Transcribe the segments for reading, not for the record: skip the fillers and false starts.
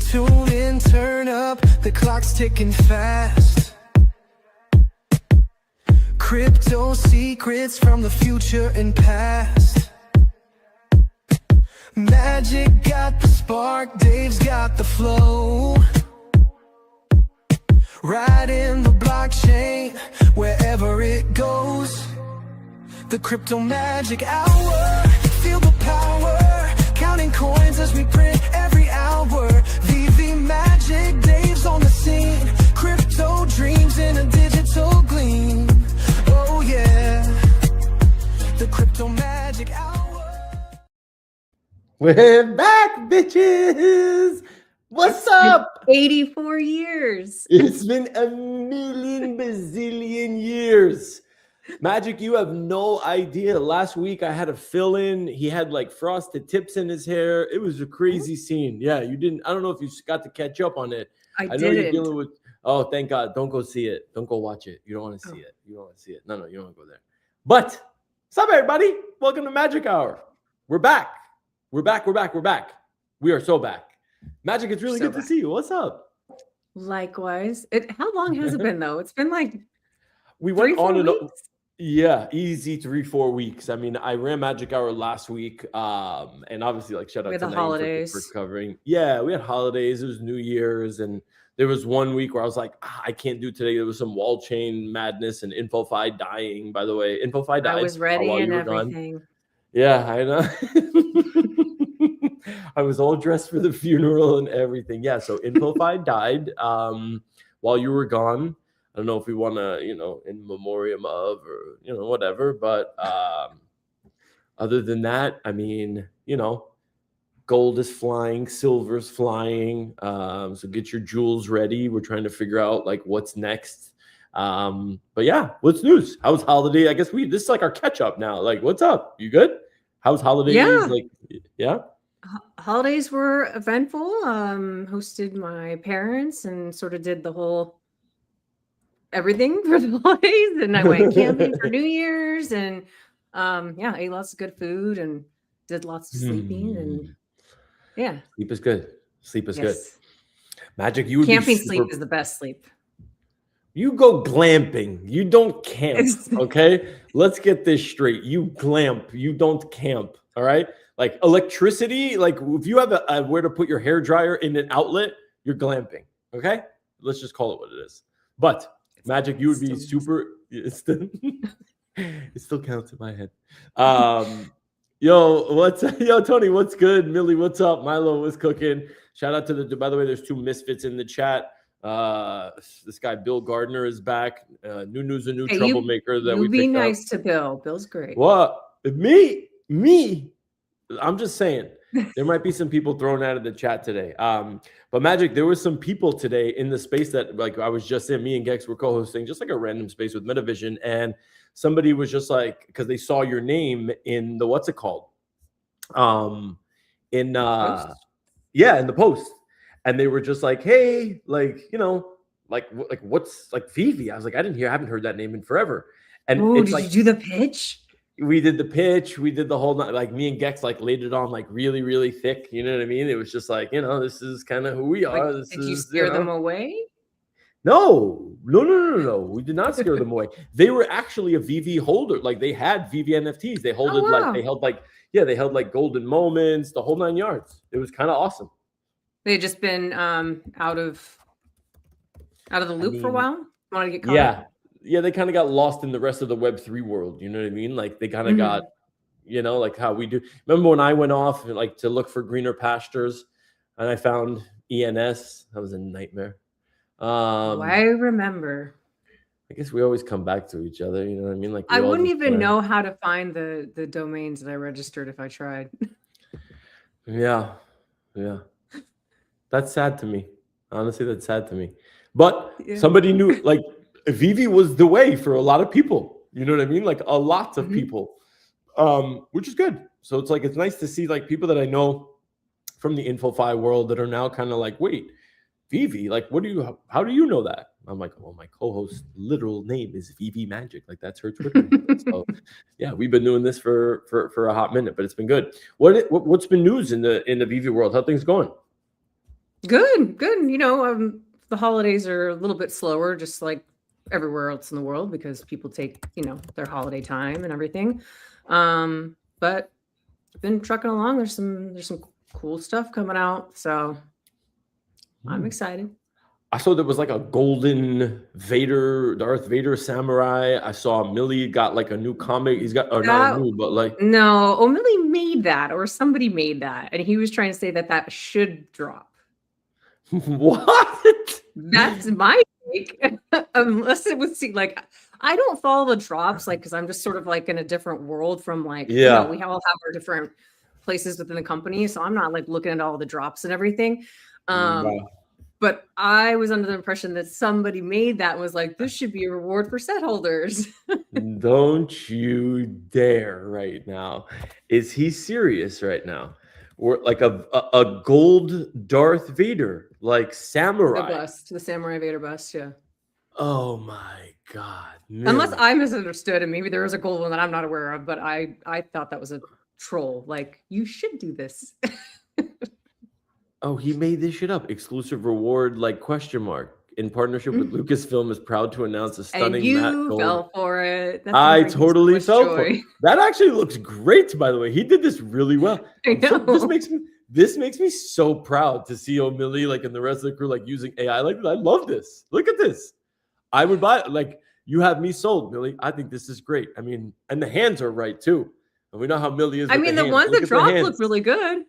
Tune in, turn up, the clock's ticking fast. Crypto secrets from the future and past. Magic got the spark, Dave's got the flow. Right in the blockchain, wherever it goes. The Crypto Magic Hour, feel the power. Counting coins as we print every hour. VV Magic, Dave's on the scene. Crypto dreams in a digital gleam. Oh yeah, the Crypto Magic Hour. We're back, bitches! What's up? 84 years. It's been a million bazillion years. Magic, you have no idea. Last week I had a fill-in. He had like frosted tips in his hair. It was a crazy scene. Yeah, you didn't. I don't know if you got to catch up on it. I know didn't. you're dealing with. Oh, thank God! Don't go see it. Don't go watch it. You don't want to see it. You don't want to see it. No, you don't want to go there. But what's up, everybody? Welcome to Magic Hour. We're back. We're back. We are so back. Magic, it's really good to see you. What's up? Likewise. How long has it been though? It's been like we went on and on. Yeah, easy 3-4 weeks. I mean, I ran Magic Hour last week, and obviously, like, shout out to the Naeem holidays for covering. Yeah, we had holidays. It was New Year's, and there was 1 week where I was like, I can't do today. There was some wall chain madness and InfoFi dying. By the way, InfoFi died. I was ready and everything. Gone. Yeah, I know. I was all dressed for the funeral and everything. Yeah, so InfoFi died while you were gone. I don't know if we want to, in memoriam of or, whatever. But other than that, I mean, gold is flying, silver's flying. So get your jewels ready. We're trying to figure out like what's next. But yeah, what's news? How's holiday? I guess this is like our catch up now. Like, what's up? You good? How's holidays? Yeah. Yeah. Holidays were eventful. Hosted my parents and sort of did the whole everything for the holidays, and I went camping for New Year's, and ate lots of good food and did lots of sleeping, and sleep is good. Good. Magic, you would camping sleep is the best sleep. You go glamping. You don't camp. Okay, let's get this straight. You glamp. You don't camp. All right. Like electricity. Like if you have a where to put your hair dryer in an outlet, you're glamping. Okay. Let's just call it what it is. But Magic, you would be super. It still counts in my head. Yo, Tony, what's good? Millie, what's up? Milo, what's cooking? Shout out to by the way, there's 2 misfits in the chat. This guy Bill Gardner is back. New news, a new troublemaker that we picked be nice to Bill. Bill's great. What? Me? I'm just saying. There might be some people thrown out of the chat today. But Magic, there were some people today in the space that like I was just in. Me and Gex were co-hosting just like a random space with Metavision, and somebody was just like, because they saw your name in the what's it called? In the post. And they were just like, hey, like, like what's like Vivi? I was like, I haven't heard that name in forever. And did you do the pitch? We did the pitch. We did the whole night. Like me and Gex like laid it on like really, really thick. You know what I mean? It was just like, this is kind of who we are. Like, did you scare them away? No. We did not scare them away. They were actually a VV holder. Like they had VV NFTs. They they held like golden moments, the whole 9 yards. It was kind of awesome. They had just been out of the loop for a while. Want to get caught up? Yeah, they kind of got lost in the rest of the Web3 world. You know what I mean? Like they kind of got, like how we do. Remember when I went off like to look for greener pastures, and I found ENS? That was a nightmare. I remember. I guess we always come back to each other. You know what I mean? Like I wouldn't even know how to find the domains that I registered if I tried. Yeah. That's sad to me. Honestly, that's sad to me. But somebody knew, like, Vivi was the way for a lot of people. You know what I mean? Like, a lot of people, which is good. So it's like, it's nice to see, like, people that I know from the InfoFi world that are now kind of like, wait, Vivi, like, how do you know that? I'm like, well, my co-host's literal name is Vivi Magic. Like, that's her Twitter name. So, yeah, we've been doing this for a hot minute, but it's been good. What's been news in the Vivi world? How things going? Good, good. The holidays are a little bit slower, just like everywhere else in the world, because people take, their holiday time and everything. But been trucking along. There's some cool stuff coming out, so I'm excited. I saw there was like a golden Vader, Darth Vader samurai. I saw Millie got like a new comic. He's got, or not a That new, but like, No, O'Malley made that, or somebody made that, and he was trying to say that should drop. what? That's my take. Unless it was like I don't follow the drops, like, because I'm just sort of like in a different world from like, Yeah. we all have our different places within the company, so I'm not like looking at all the drops and everything. Wow. But I was under the impression that somebody made that and was like, this should be a reward for set holders. Don't you dare right now. Is he serious right now? Or like a gold Darth Vader, like The samurai. bust, the Samurai Vader bust, yeah. Oh my God. Unless Millie. I misunderstood, and maybe there was a gold one that I'm not aware of, but I thought that was a troll. Like, you should do this. Oh, he made this shit up. Exclusive reward, like question mark. In partnership with Lucasfilm is proud to announce a And stunning matte you gold. fell for it. That I brings me so totally much fell for it. joy. That actually looks great, by the way. He did this really well. I This know. makes me so proud to see O'Malley like and the rest of the crew like using AI like that. I love this. Look at this. I would buy it. Like, you have me sold, Millie. I think this is great. I mean, and the hands are right too. And we know how Millie is. I With mean, the the hands. ones Look that at the dropped hands. look really good.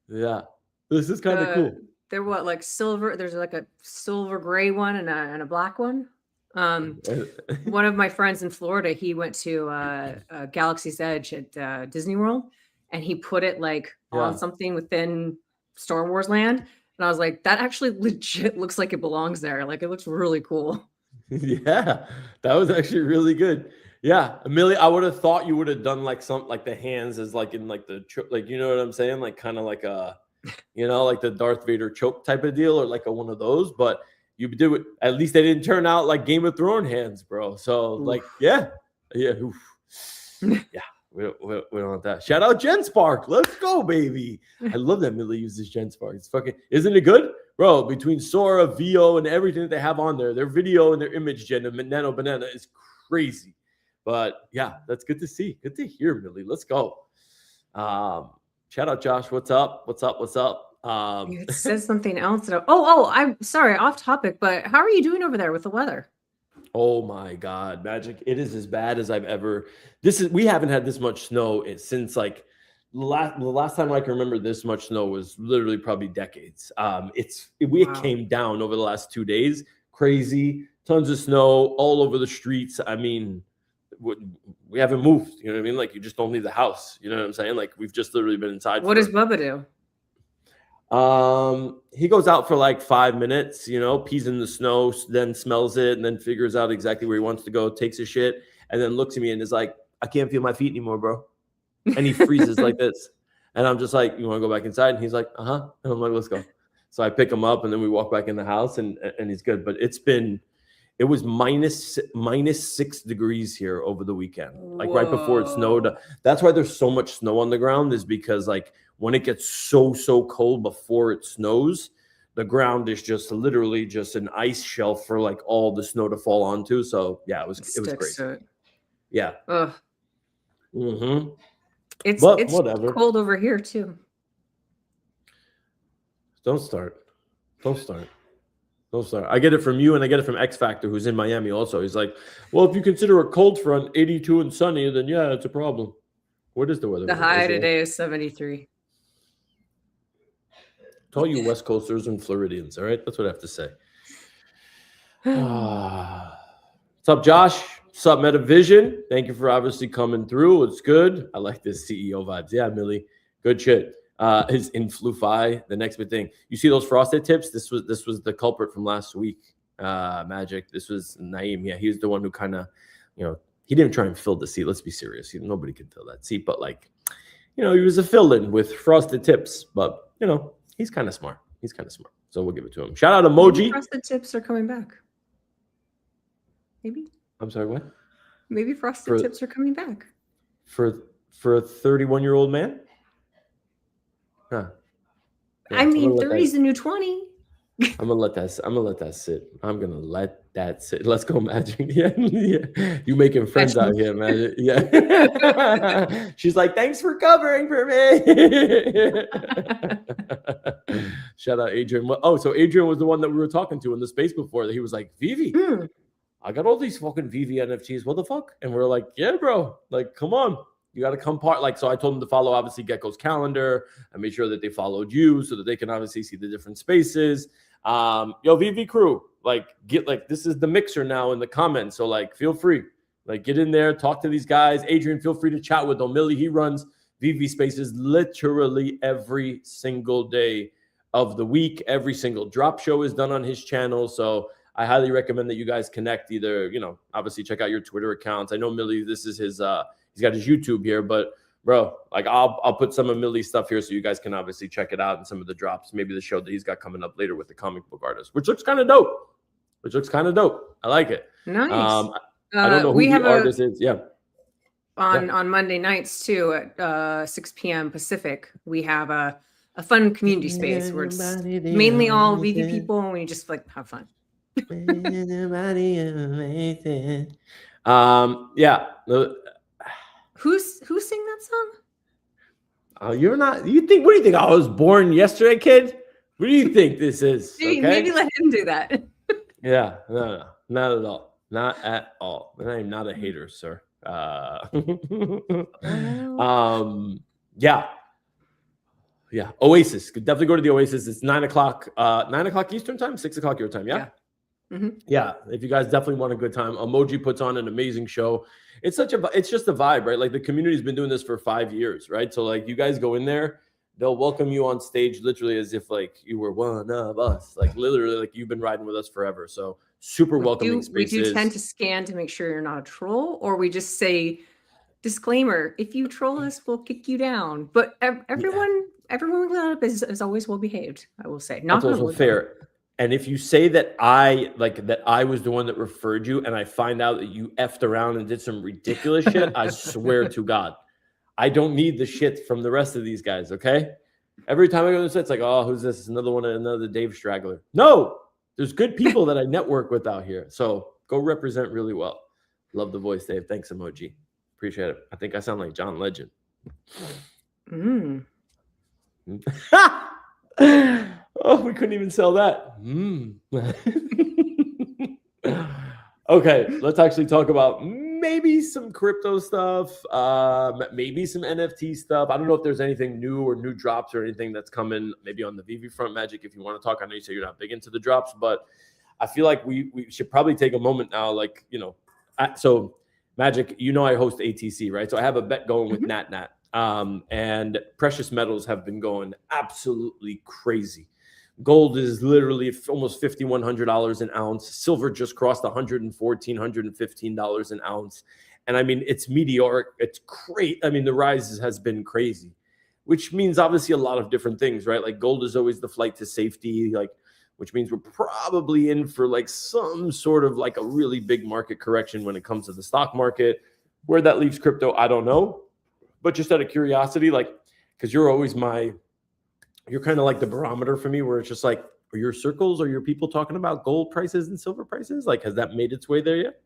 Yeah, this is kind of cool. They're what, like silver? There's like a silver gray one and a black one. One of my friends in Florida, he went to Galaxy's Edge at Disney World, and he put it like on Yeah. something within Star Wars land, and I was like, that actually legit looks like it belongs there. Like, it looks really cool. Yeah, that was actually really good. Yeah, Millie, I would have thought you would have done like some like the hands as like in like the like, you know what I'm saying, like kind of like a, like the Darth Vader choke type of deal or like a one of those, but you did it. At least they didn't turn out like Game of Thrones hands, bro. So like, yeah, oof. Yeah. We don't want that. Shout out Gen Spark. Let's go, baby. I love that Millie uses Gen Spark. It's fucking, isn't it good? Bro, between Sora, VO, and everything that they have on there, their video and their image gen of Nano Banana is crazy. But yeah, that's good to see. Good to hear, Millie. Let's go. Shout out Josh. What's up? What's up? What's up? It says something else. I'm sorry, off topic, but how are you doing over there with the weather? Oh my God, Magic. It is as bad as I've ever. We haven't had this much snow since like the last time I can remember this much snow was literally probably decades. Wow. It came down over the last 2 days. Crazy. Tons of snow all over the streets. I mean, we haven't moved. You know what I mean? Like, you just don't leave the house. You know what I'm saying? Like, we've just literally been inside. What does Bubba do? He goes out for like 5 minutes, pees in the snow, then smells it, and then figures out exactly where he wants to go, takes a shit, and then looks at me and is like, I can't feel my feet anymore, bro. And he freezes like this. And I'm just like, you want to go back inside? And he's like, uh-huh. And I'm like, let's go. So I pick him up and then we walk back in the house and he's good. But it was minus 6 degrees here over the weekend, like right before it snowed. That's why there's so much snow on the ground, is because like when it gets so cold before it snows, the ground is just literally just an ice shelf for like all the snow to fall onto. So yeah, it was great. Yeah. Ugh. Mm-hmm. It's whatever. Cold over here too. Don't start. I get it from you, and I get it from X Factor, who's in Miami also. He's like, well, if you consider a cold front 82 and sunny, then yeah, it's a problem. What is the weather? The high today is 73. To all you West Coasters and Floridians, all right? That's what I have to say. What's up, Josh? What's up, Metavision? Thank you for obviously coming through. It's good. I like this CEO vibes. Yeah, Millie. Good shit. Is Influfy the next big thing? You see those frosted tips? This was the culprit from last week. Magic. This was Naeem. Yeah, he was the one who kind of, he didn't try and fill the seat. Let's be serious. Nobody can fill that seat, but like, he was a fill-in with frosted tips. But he's kind of smart. So we'll give it to him. Shout out Emoji. Maybe frosted tips are coming back. Maybe. I'm sorry, what? Maybe frosted tips are coming back. For a 31-year-old man? Huh. I mean, 30 is the new 20. I'm gonna let that. I'm gonna let that sit. I'm gonna let that sit. Let's go, Magic. Yeah, yeah. You making friends out here, Magic. Yeah. She's like, thanks for covering for me. Shout out Adrian. Oh, so Adrian was the one that we were talking to in the space before. That he was like, Vivi, I got all these fucking Vivi NFTs. What the fuck? And we're like, yeah, bro. Like, come on. You got to come part. Like, so I told him to follow obviously Gecko's calendar. I made sure that they followed you so that they can obviously see the different spaces. Yo, VV crew, like, get like, this is the mixer now in the comments. So like, feel free, like, get in there, talk to these guys. Adrian, feel free to chat with them. Millie, he runs VV spaces literally every single day of the week. Every single drop show is done on his channel. So I highly recommend that you guys connect. Either, you know, obviously check out your Twitter accounts. I know Millie, this is his, he's got his YouTube here, but bro, like I'll put some of Millie's stuff here so you guys can obviously check it out and some of the drops, maybe the show that he's got coming up later with the comic book artist, which looks kind of dope. I like it. Nice. I don't know who the artist is. Yeah. On Monday nights too at 6 p.m. Pacific, we have a fun community space where it's mainly all VV people and we just like have fun. Yeah. Who sang that song? Oh, you're not. You think? What do you think? I was born yesterday, kid. What do you think this is? Okay? Maybe let him do that. Yeah, no, not at all. Not at all. I am not a hater, sir. Yeah. Oasis. Could definitely go to the Oasis. It's 9 o'clock. 9 o'clock Eastern time, 6 o'clock your time. Yeah. Yeah. If you guys definitely want a good time, Emoji puts on an amazing show. It's just a vibe, right? Like the community's been doing this for 5 years, right? So like you guys go in there, they'll welcome you on stage literally as if like you were one of us, like literally like you've been riding with us forever. So super welcoming spaces. We do tend to scan to make sure you're not a troll, or we just say disclaimer: if you troll us, we'll kick you down. But everyone we got up is always well behaved. I will say, not that's also fair. And if you say that I was the one that referred you and I find out that you effed around and did some ridiculous shit, I swear to God, I don't need the shit from the rest of these guys, okay? Every time I go to the set, it's like, oh, who's this? Another Dave Straggler. No, there's good people that I network with out here. So go represent really well. Love the voice, Dave. Thanks, Emoji. Appreciate it. I think I sound like John Legend. Oh, we couldn't even sell that. Okay, let's actually talk about maybe some crypto stuff, maybe some NFT stuff. I don't know if there's anything new or new drops or anything that's coming maybe on the VV front, Magic, if you want to talk. I know you say you're not big into the drops, but I feel like we should probably take a moment now, like, you know, so Magic, you know I host ATC, right? So I have a bet going with NatNat. And precious metals have been going absolutely crazy. Gold is literally almost $5,100 an ounce. Silver just crossed $114, $115 an ounce. And I mean, it's meteoric. It's great. I mean, the rise has been crazy, which means obviously a lot of different things, right? Like gold is always the flight to safety, like, which means we're probably in for like some sort of like a really big market correction when it comes to the stock market. Where that leaves crypto, I don't know. But just out of curiosity, like, because you're always you're kind of like the barometer for me, where it's just like, are your circles or your people talking about gold prices and silver prices? Like, has that made its way there yet?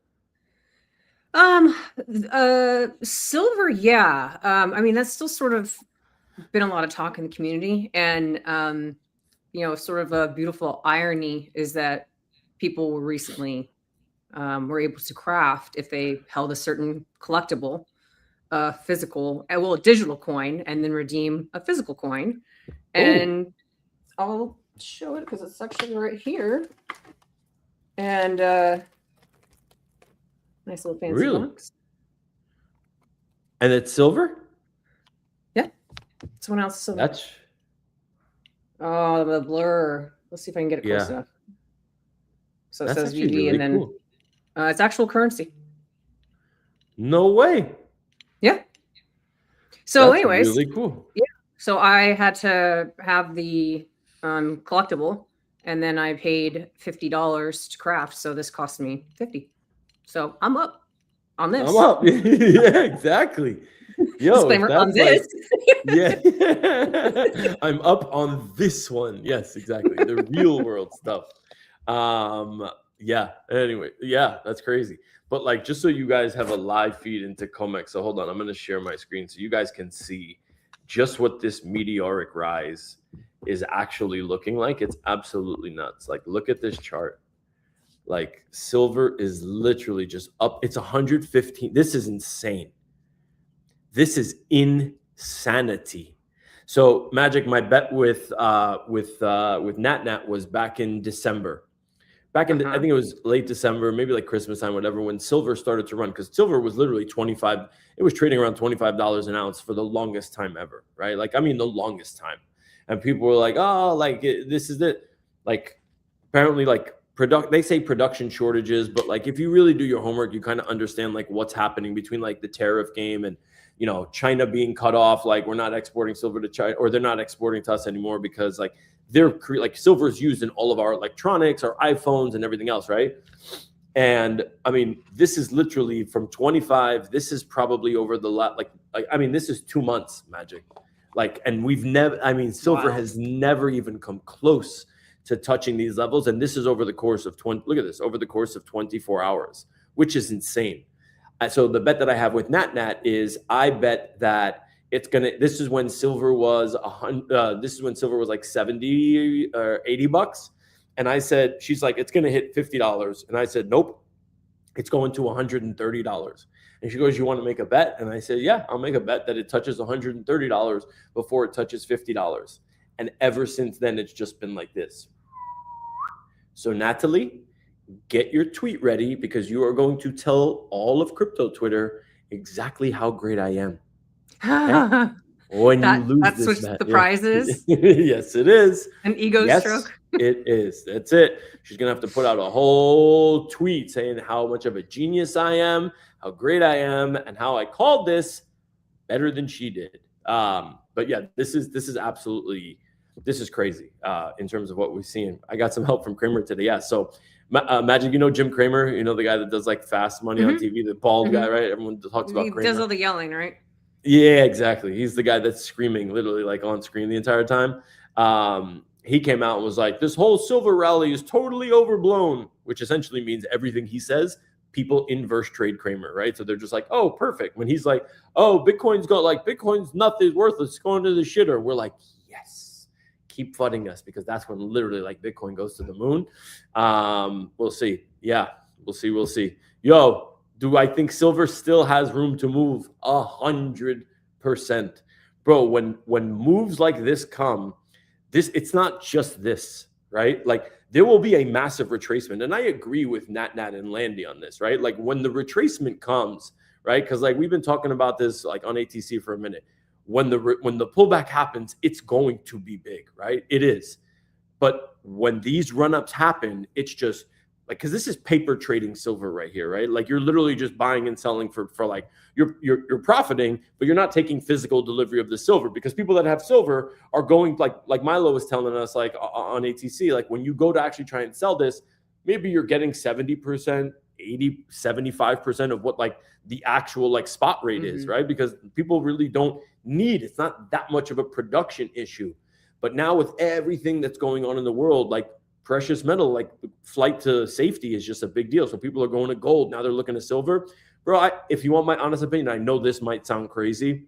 Silver, yeah. I mean, that's still sort of been a lot of talk in the community. And, you know, sort of a beautiful irony is that people were recently were able to craft, if they held a certain collectible, physical, well, a digital coin, and then redeem a physical coin. And I'll show it because it's actually right here. And nice little fancy box. And it's silver? Yeah. Someone else silver. That's the blur. Let's see if I can get it close enough. So it says VV, really, and then cool. It's actual currency. No way. Yeah. So that's anyways, really cool. Yeah. So I had to have the collectible, and then I paid $50 to craft. So this cost me $50. So I'm up on this. I'm up. Yeah, exactly. Yo, if Disclaimer on that's like, this. yeah, I'm up on this one. Yes, exactly. The real world stuff. Yeah. Anyway, yeah, that's crazy. But like, just so you guys have a live feed into Comex. So hold on, I'm going to share my screen so you guys can see just what this meteoric rise is actually looking like. It's absolutely nuts. Like, look at this chart. Like, silver is literally just up. It's 115. This is insane. This is insanity. So, Magic, my bet with NatNat was back in December. Back in, I think it was late December, maybe like Christmas time, whatever, when silver started to run, because silver was literally 25. It was trading around $25 an ounce for the longest time ever, right? Like, I mean, the longest time. And people were like, oh, like this is it. Like, apparently, like they say production shortages, but like if you really do your homework, you kind of understand like what's happening between like the tariff game and, you know, China being cut off. Like, we're not exporting silver to China, or they're not exporting to us anymore because like like silver is used in all of our electronics, our iPhones and everything else, right? And I mean, this is literally from 25. This is probably over the like I mean, this is 2 months, Magic. Like, and we've never, I mean, silver has never even come close to touching these levels. And this is over the course of look at this, over the course of 24 hours, which is insane. So the bet that I have with NatNat is I bet that this is when silver was this is when silver was like 70 or 80 bucks. And I said, she's like, it's going to hit $50. And I said, nope, it's going to $130. And she goes, you want to make a bet? And I said, yeah, I'll make a bet that it touches $130 before it touches $50. And ever since then, it's just been like this. So Natalie, get your tweet ready because you are going to tell all of crypto Twitter exactly how great I am. Okay? When you lose that's this what bet, the prize is. Yes, it is. An ego stroke. It is. That's it. She's gonna have to put out a whole tweet saying how much of a genius I am, how great I am, and how I called this better than she did. But yeah, this is absolutely, this is crazy in terms of what we've seen. I got some help from Kramer today. Yeah. So Magic, you know Jim Kramer, you know the guy that does like Fast Money on TV, the bald guy, right? Everyone talks about Kramer. He does all the yelling, right? Yeah, exactly. He's the guy that's screaming literally like on screen the entire time. He came out and was like, this whole silver rally is totally overblown, which essentially means everything he says, people inverse trade Kramer, right? So they're just like, oh, perfect. When he's like, oh, Bitcoin's nothing worthless, it's going to the shitter. We're like, yes, keep flooding us, because that's when literally like Bitcoin goes to the moon. We'll see. Yeah, we'll see. Yo, do I think silver still has room to move? 100%. Bro, when moves like this come, it's not just this, right? Like there will be a massive retracement. And I agree with Nat and Landy on this, right? Like when the retracement comes, right? Because like we've been talking about this like on ATC for a minute. When the pullback happens, it's going to be big, right? It is. But when these run-ups happen, it's just like, because this is paper trading silver right here, right? Like you're literally just buying and selling for like you're profiting, but you're not taking physical delivery of the silver, because people that have silver are going like Milo was telling us like on ATC, like when you go to actually try and sell this, maybe you're getting 70%, 80, 75% of what like the actual like spot rate is, right? Because people really don't need, it's not that much of a production issue. But now with everything that's going on in the world, like precious metal, like flight to safety is just a big deal. So people are going to gold. Now they're looking to silver. Bro, if you want my honest opinion, I know this might sound crazy.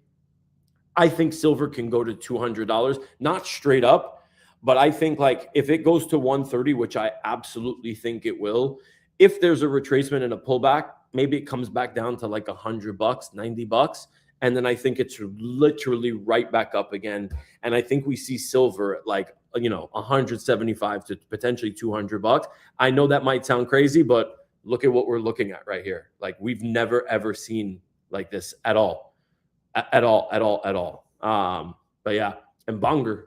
I think silver can go to $200, not straight up, but I think like if it goes to 130, which I absolutely think it will, if there's a retracement and a pullback, maybe it comes back down to like $100, $90. And then I think it's literally right back up again. And I think we see silver at like, 175 to potentially $200. I know that might sound crazy, but look at what we're looking at right here. Like we've never, ever seen like this at all. But yeah, and Bonger,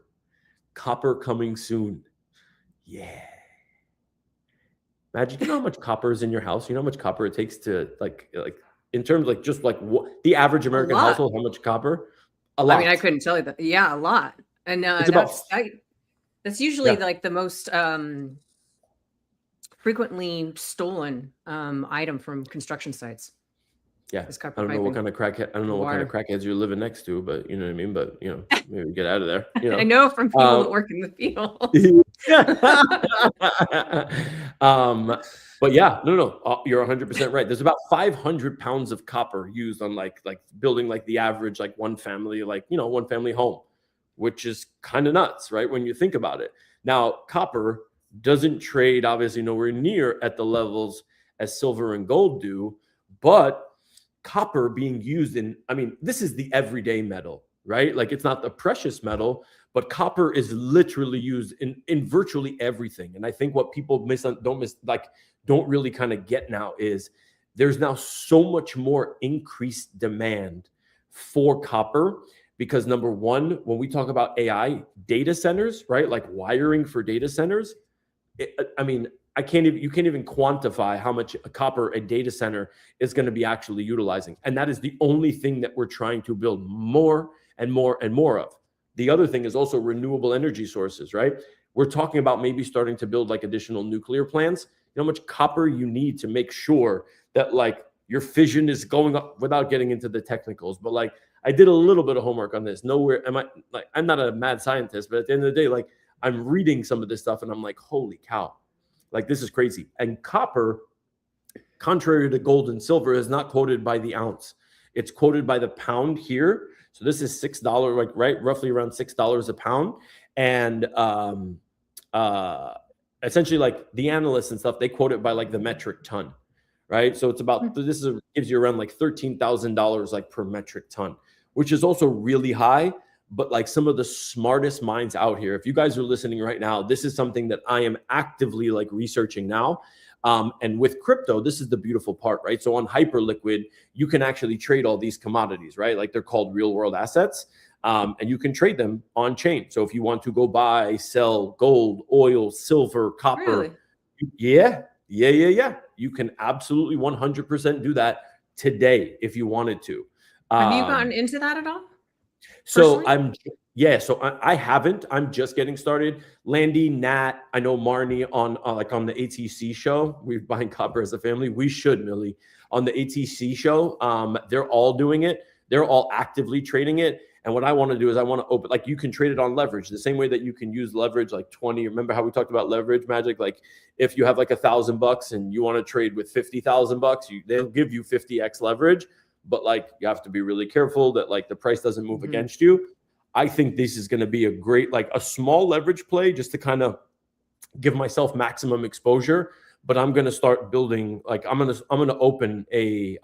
copper coming soon. Yeah. Magic, you know how much copper is in your house? You know how much copper it takes to like in terms like just like what the average American household, how much copper? A lot. I mean, I couldn't tell you that. Yeah, a lot. And that's usually like the most frequently stolen item from construction sites. Yeah, This I copper don't know what piping, kind of crackhead. I don't know what kind of wire. crackheads you're living next to, but you know what I mean. But maybe get out of there. I know from people that Um, work in the field. but yeah, no, you're 100% right. There's about 500 pounds of copper used on like building like the average like one family home, which is kind of nuts, right? When you think about it. Now, copper doesn't trade obviously nowhere near at the levels as silver and gold do, but copper being used in, I mean, this is the everyday metal, right? Like it's not the precious metal, but copper is literally used in virtually everything. And I think what people don't really kind of get now is there's now so much more increased demand for copper because number one, when we talk about AI data centers, right? Like wiring for data centers, I mean, you can't even quantify how much copper a data center is going to be actually utilizing. And that is the only thing that we're trying to build more and more and more of. The other thing is also renewable energy sources, right? We're talking about maybe starting to build like additional nuclear plants. You know how much copper you need to make sure that like your fission is going up without getting into the technicals. But like I did a little bit of homework on this. Nowhere am I like I'm not a mad scientist, but at the end of the day, like I'm reading some of this stuff and I'm like, holy cow, like this is crazy. And copper, contrary to gold and silver, is not quoted by the ounce. It's quoted by the pound here. So this is $6, like right, roughly around $6 a pound. And essentially, like the analysts and stuff, they quote it by like the metric ton, right? So it's about gives you around like $13,000 like per metric ton, which is also really high. But like some of the smartest minds out here, if you guys are listening right now, this is something that I am actively like researching now. And with crypto, this is the beautiful part, right? So on Hyperliquid, you can actually trade all these commodities, right? Like they're called real world assets. And you can trade them on chain. So if you want to go buy, sell gold, oil, silver, copper, Really? yeah. You can absolutely 100% do that today if you wanted to. Have you gotten into that at all? So Personally? so I haven't. I'm just getting started. Landy, Nat, I know Marnie on like on the ATC show. We're buying copper as a family. We should, Millie, on the ATC show. They're all doing it. They're all actively trading it. And what I want to do is I want to open, like you can trade it on leverage the same way that you can use leverage like 20. Remember how we talked about leverage magic? Like if you have like $1,000 and you want to trade with $50,000, they'll give you 50x leverage. But like you have to be really careful that like the price doesn't move against you. I think this is going to be a great, like a small leverage play just to kind of give myself maximum exposure. But I'm going to start building, like I'm going to open a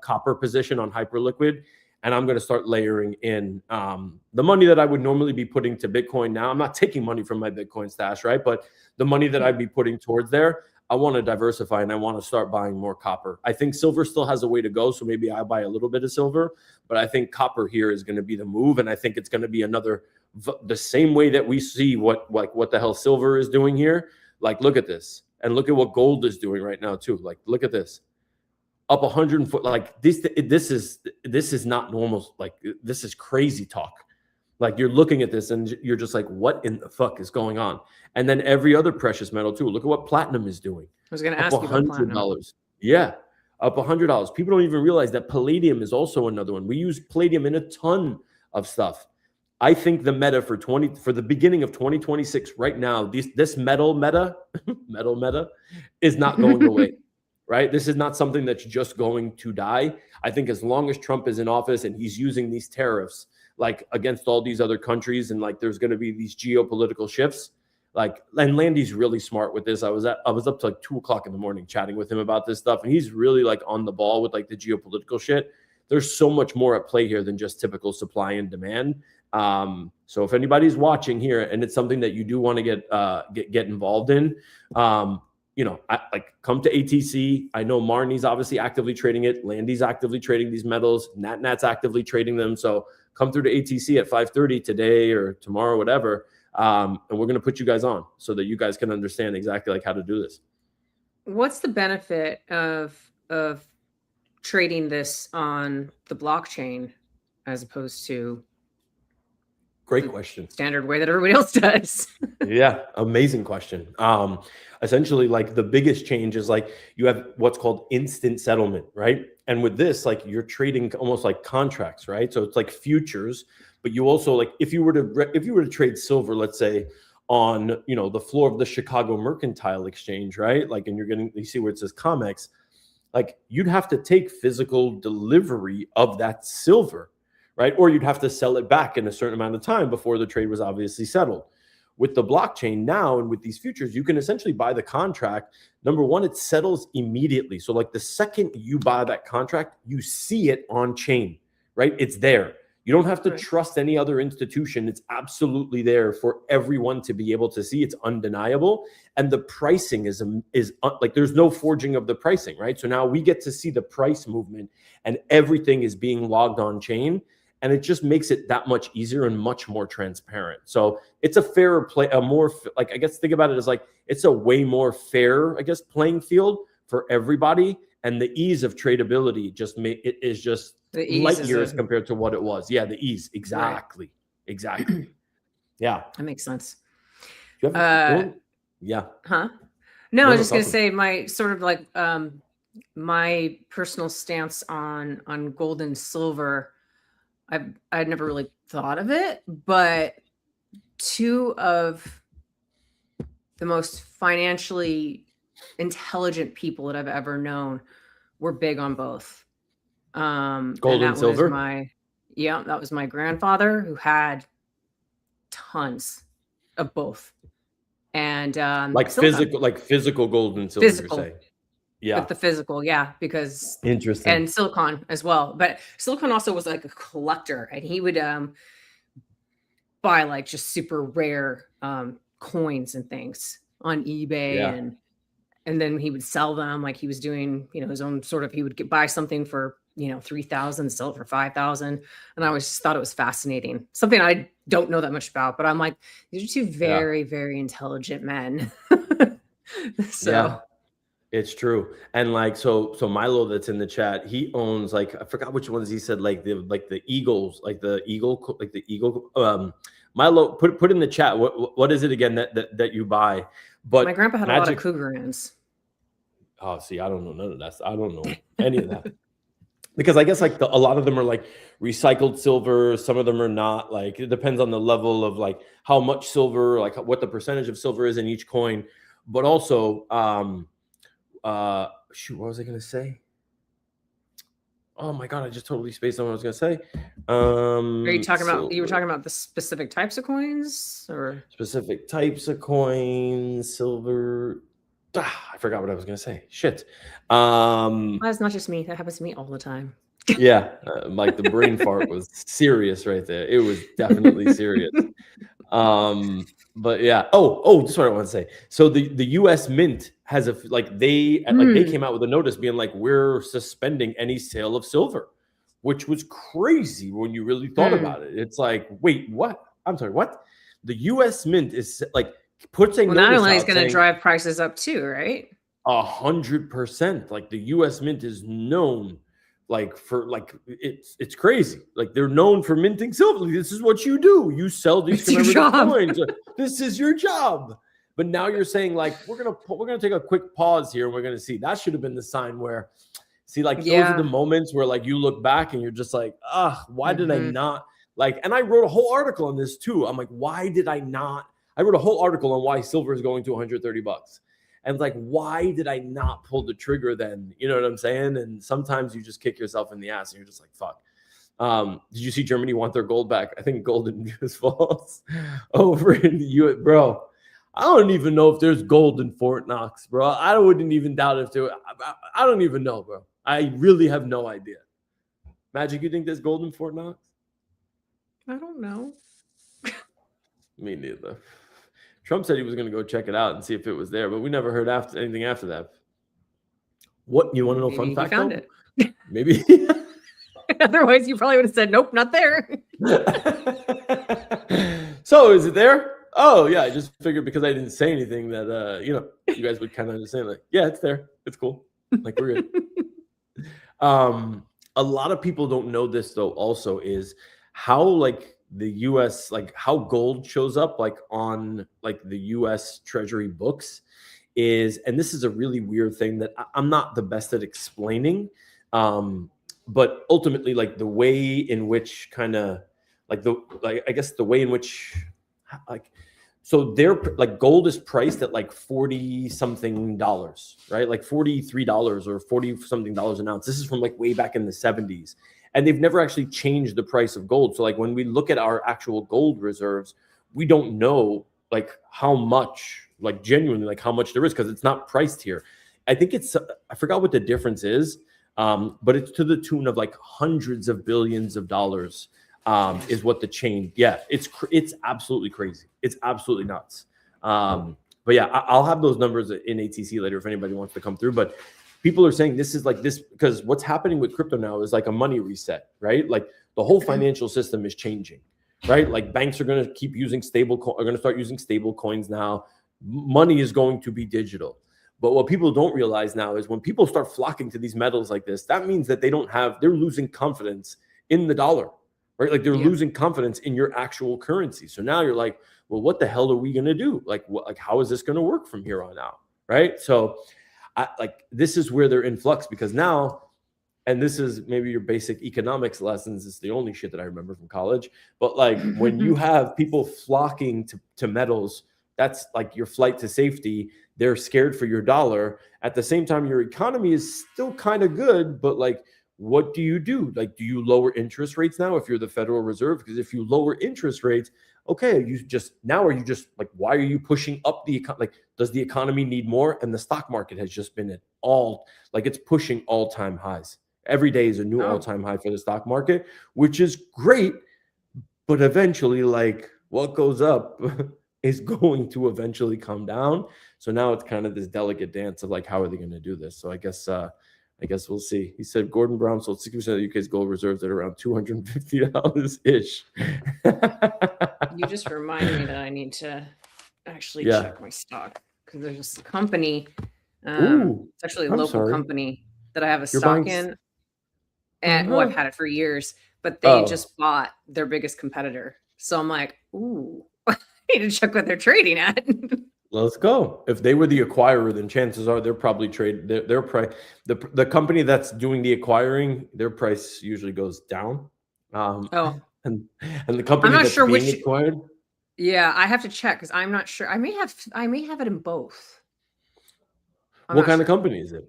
copper position on Hyperliquid, and I'm going to start layering in the money that I would normally be putting to Bitcoin. Now I'm not taking money from my Bitcoin stash, right? But the money that I'd be putting towards there, I want to diversify and I want to start buying more copper. I think silver still has a way to go, so maybe I buy a little bit of silver, but I think copper here is going to be the move, and I think it's going to be the same way that we see what the hell silver is doing here. Like, look at this, and look at what gold is doing right now too. Like, look at this, up 100 foot. Like this is not normal. Like this is crazy talk. Like you're looking at this and you're just like, what in the fuck is going on? And then every other precious metal too. Look at what platinum is doing. I was going to ask you about platinum. Yeah, up $100. People don't even realize that palladium is also another one. We use palladium in a ton of stuff. I think the meta for the beginning of 2026 right now, this metal meta is not going away. Right? This is not something that's just going to die. I think as long as Trump is in office and he's using these tariffs like against all these other countries, and like there's going to be these geopolitical shifts. Like, and Landy's really smart with this. I was up to like 2:00 in the morning chatting with him about this stuff, and he's really like on the ball with like the geopolitical shit. There's so much more at play here than just typical supply and demand. So if anybody's watching here and it's something that you do want to get involved in, come to ATC. I know Marnie's obviously actively trading it. Landy's actively trading these metals. Nat's actively trading them. So come through to ATC at 5:30 today or tomorrow, whatever. And we're going to put you guys on so that you guys can understand exactly like how to do this. What's the benefit of trading this on the blockchain as opposed to Great question. Standard way that everybody else does. Yeah, amazing question. Essentially, like the biggest change is like you have what's called instant settlement, right? And with this, like you're trading almost like contracts, right? So it's like futures, but you also like if you were to trade silver, let's say on the floor of the Chicago Mercantile Exchange, right? Like, and you see where it says COMEX, like you'd have to take physical delivery of that silver, right? Or you'd have to sell it back in a certain amount of time before the trade was obviously settled. With the blockchain now and with these futures, you can essentially buy the contract. Number one, it settles immediately. So like the second you buy that contract, you see it on chain, right? It's there. You don't have to trust any other institution. It's absolutely there for everyone to be able to see. It's undeniable. And the pricing is like there's no forging of the pricing, right? So now we get to see the price movement and everything is being logged on chain. And it just makes it that much easier and much more transparent. So it's a fairer play, a more like, I guess think about it as like, it's a way more fair, I guess, playing field for everybody. And the ease of tradability it is just light years compared to what it was. Yeah, the ease. Exactly. Right. Exactly. Yeah. That makes sense. Yeah. Huh? No, I was just going to say my sort of like my personal stance on gold and silver. I'd never really thought of it, but two of the most financially intelligent people that I've ever known were big on both. Gold and silver. That was my grandfather who had tons of both. And physical gold and silver, you're saying. Yeah. With the physical, because interesting. And silicon as well. But silicon also was like a collector, and he would buy like just super rare coins and things on eBay, and then he would sell them like he was doing, his own sort of, he would buy something for, 3,000, sell it for 5,000. And I always thought it was fascinating. Something I don't know that much about, but I'm like, these are two very, very intelligent men. So yeah. It's true. And like, so Milo that's in the chat, he owns like, I forgot which ones he said, like the Eagles, like the Eagle, Milo, put in the chat. What is it again that you buy? But my grandpa had a lot of Cougarans. Oh, see, I don't know none of that. I don't know any of that. Because I guess like a lot of them are like recycled silver. Some of them are not. Like it depends on the level of like how much silver, like what the percentage of silver is in each coin. But also, shoot, what was I gonna say? Oh my god, I just totally spaced on what I was gonna say. Are you talking about? You were talking about the specific types of coins, or specific types of coins, silver. I forgot what I was gonna say. Shit. That's not just me. That happens to me all the time. Yeah, like the brain fart was serious right there. It was definitely serious. But yeah. Oh, that's what I want to say. So the U.S. Mint has they came out with a notice being like, we're suspending any sale of silver, which was crazy when you really thought about it. It's like, wait, what? I'm sorry, what? The U.S. Mint is like puts a notice not only is going to drive prices up too, right? 100%. Like the U.S. Mint is known like for like it's crazy. Like they're known for minting silver. Like, this is what you do. You sell these commemorative coins. This is your job. But now you're saying like we're gonna take a quick pause here and we're gonna see. That should have been the sign where those are the moments where like you look back and you're just like, why did I not like? And I wrote a whole article on this too. I'm like, why did I not? I wrote a whole article on why silver is going to $130. And it's like, why did I not pull the trigger then? You know what I'm saying? And sometimes you just kick yourself in the ass and you're just like, fuck. Did you see Germany want their gold back? I think gold in US falls over in the US. Bro, I don't even know if there's gold in Fort Knox, bro. I wouldn't even doubt if there. I don't even know, bro. I really have no idea. Magic, you think there's gold in Fort Knox? I don't know. Me neither. Trump said he was going to go check it out and see if it was there, but we never heard anything after that. What, you want to know? Fun fact? Found it. Maybe. Otherwise, you probably would have said, nope, not there. So is it there? Oh, yeah. I just figured because I didn't say anything that, you guys would kind of understand. Like, yeah, it's there. It's cool. Like, we're good. A lot of people don't know this, though, also is how, like, the US, like how gold shows up like on like the US Treasury books is, and this is a really weird thing that I'm not the best at explaining, but ultimately like the way in which kind of like I guess the way in which like, so they're like gold is priced at like 40 something dollars, right? Like $43 or 40 something dollars an ounce. This is from like way back in the 70s. And they've never actually changed the price of gold. So like when we look at our actual gold reserves, we don't know like how much, like genuinely like how much there is, because it's not priced here. I think it's, I forgot what the difference is, but it's to the tune of like hundreds of billions of dollars. Is what the change. Yeah, it's absolutely crazy. It's absolutely nuts. But yeah, I'll have those numbers in ATC later if anybody wants to come through. But people are saying this is like this because what's happening with crypto now is like a money reset, right? Like the whole financial system is changing, right? Like banks are going to keep using are going to start using stable coins now. Money is going to be digital. But what people don't realize now is when people start flocking to these metals like this, that means that they're losing confidence in the dollar. Right? Like they're losing confidence in your actual currency. So now you're like, well, what the hell are we going to do? Like, how is this going to work from here on out? Right. So this is where they're in flux because now, and this is maybe your basic economics lessons. It's the only shit that I remember from college. But like when you have people flocking to metals, that's like your flight to safety. They're scared for your dollar. At the same time, your economy is still kind of good, but like, what do you do? Like, do you lower interest rates now if you're the Federal Reserve? Because if you lower interest rates, okay, are you just like, why are you pushing up the economy? Like, does the economy need more? And the stock market has just been it's pushing all-time highs. Every day is a new all-time high for the stock market, which is great. But eventually, like what goes up is going to eventually come down. So now it's kind of this delicate dance of like, how are they going to do this? So I guess we'll see. He said Gordon Brown sold 60% of the UK's gold reserves at around $250 ish. You just reminded me that I need to actually check my stock because there's this company. It's actually a local company that I have a stock in. And I've had it for years, but they just bought their biggest competitor. So I'm like, ooh, I need to check what they're trading at. Let's go. If they were the acquirer, then chances are they're probably their price. The company that's doing the acquiring, their price usually goes down. And the company that's being acquired. Yeah, I have to check because I'm not sure. I may have it in both. What kind of company is it?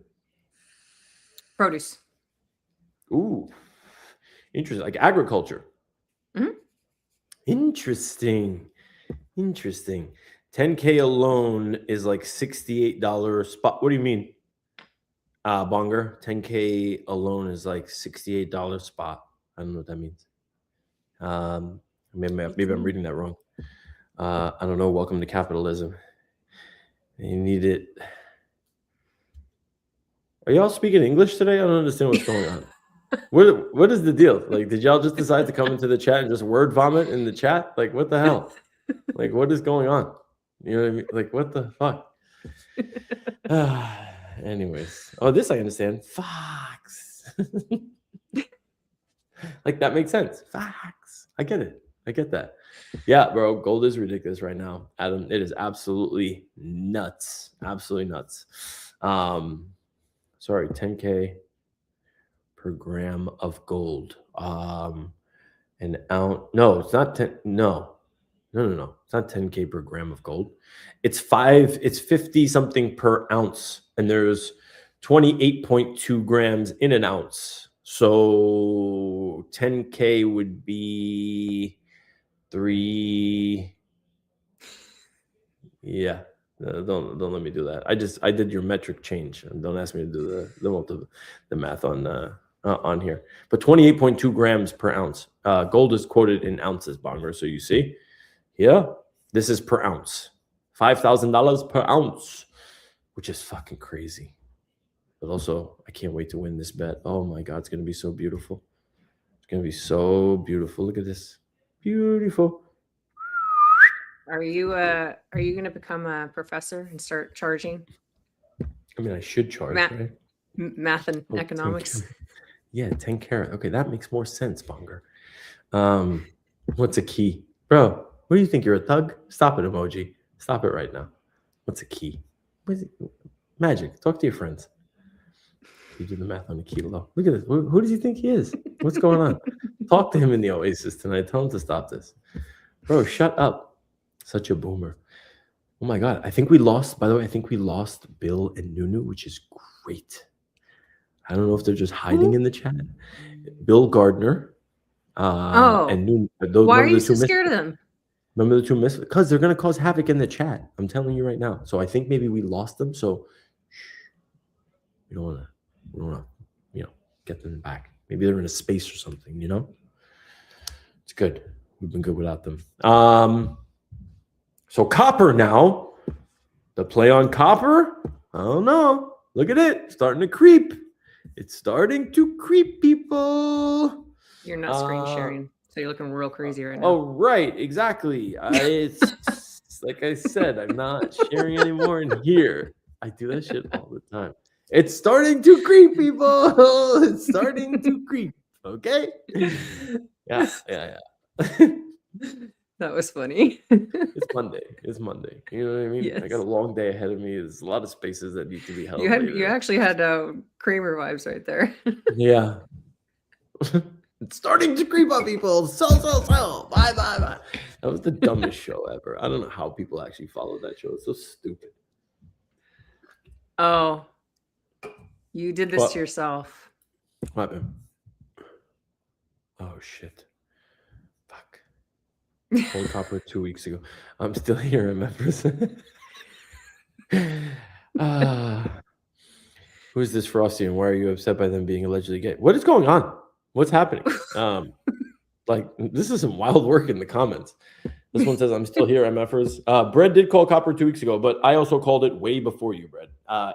Produce. Ooh, interesting. Like agriculture. Mm-hmm. Interesting. 10K alone is like $68 spot. What do you mean, Bonger? 10K alone is like $68 spot. I don't know what that means. Maybe I'm reading that wrong. I don't know. Welcome to capitalism. You need it. Are y'all speaking English today? I don't understand what's going on. What is the deal? Like, did y'all just decide to come into the chat and just word vomit in the chat? Like, what the hell? Like, what is going on? You know what I mean? Like, what the fuck? Anyways. Oh, this I understand. Fox. Like, that makes sense. Fox. I get it. I get that. Yeah, bro. Gold is ridiculous right now, Adam. It is absolutely nuts. Absolutely nuts. Sorry, 10K per gram of gold. An ounce. No, it's not 10. No. It's not 10K per gram of gold. It's 50 something per ounce. And there's 28.2 grams in an ounce. So 10K would be 3. Yeah. Don't let me do that. I did your metric change. And don't ask me to do the math on here. But 28.2 grams per ounce. Gold is quoted in ounces, Bonger. So you see, yeah, this is per ounce. $5,000 per ounce, which is fucking crazy. But also, I can't wait to win this bet. Oh my God, it's gonna be so beautiful. It's gonna be so beautiful. Look at this, beautiful. Are you gonna become a professor and start charging? I mean, I should charge, right? Math and economics. 10 carat. Okay, that makes more sense, Bonger. What's a key? Bro, what do you think? You're a thug? Stop it, emoji. Stop it right now. What's a key? What is it? Magic. Talk to your friends. You do the math on the kilo. Look at this. Who does he think he is? What's going on? Talk to him in the Oasis tonight. Tell him to stop this. Bro, shut up. Such a boomer. Oh my God. I think we lost, by the way, I think we lost Bill and Nunu, which is great. I don't know if they're just hiding in the chat. Bill Gardner and Nunu. Why are you so scared of them? Remember the two misfits? Because they're going to cause havoc in the chat. I'm telling you right now. So I think maybe we lost them. So we don't want to, get them back. Maybe they're in a space or something, It's good. We've been good without them. So copper now. The play on copper. I don't know. Look at it. Starting to creep. It's starting to creep, people. You're not screen sharing. So you're looking real crazy right now. Oh, right. Exactly. It's like I said, I'm not sharing anymore in here. I do that shit all the time. It's starting to creep, people. It's starting to creep. Okay? Yeah. That was funny. It's Monday. You know what I mean? Yes. I got a long day ahead of me. There's a lot of spaces that need to be held. You actually had Kramer vibes right there. Yeah. It's starting to creep up, people. Sell. Bye. That was the dumbest show ever. I don't know how people actually follow that show. It's so stupid. Oh. You did this to yourself. What happened? Oh, shit. Fuck. Cold copper 2 weeks ago. I'm still here, members. Who's this Frosty and why are you upset by them being allegedly gay? What is going on? What's happening? This is some wild work in the comments. This one says, I'm still here, MFers. Bread did call copper 2 weeks ago, but I also called it way before you, Bread,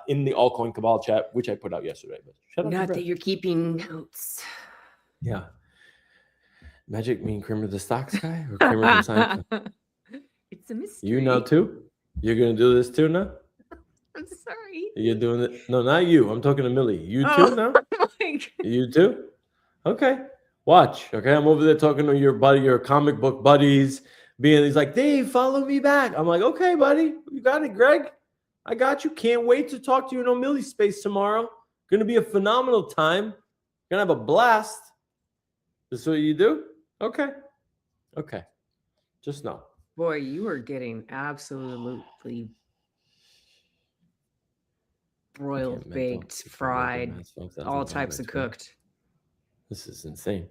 in the Altcoin Cabal chat, which I put out yesterday. But shut up. Not that you're keeping notes. Yeah. Magic mean Kramer the stocks guy or Kramer from Seinfeld? It's a mystery. You now too? You're going to do this too now? I'm sorry. You're doing it? No, not you. I'm talking to Millie. You too now? You too? Okay. Watch. Okay. I'm over there talking to your buddy, your comic book buddies. He's like, Dave, follow me back. I'm like, okay, buddy. You got it, Greg. I got you. Can't wait to talk to you in Millie space tomorrow. Going to be a phenomenal time. Going to have a blast. This is what you do? Okay. Just know. Boy, you are getting absolutely broiled, baked, fried, all types of cooked. This is insane.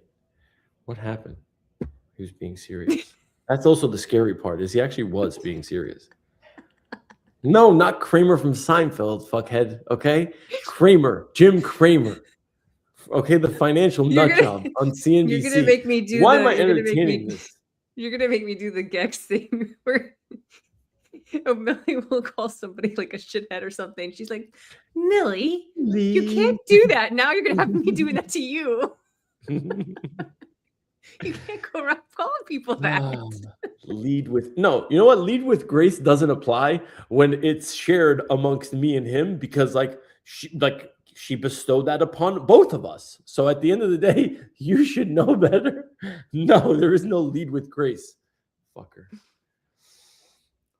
What happened? He was being serious. That's also the scary part, is he actually was being serious. No, not Kramer from Seinfeld, fuckhead, okay? Kramer, Jim Kramer. Okay, the financial nut job on CNBC. You're going to make me do Why am I entertaining this? You're going to make me do the Gex thing where Millie will call somebody like a shithead or something. She's like, Millie, you can't do that. Now you're going to have me doing that to you. You can't go around calling people that. Lead with grace doesn't apply when it's shared amongst me and him, because she bestowed that upon both of us. So at the end of the day, you should know better. No, there is no lead with grace. Fucker.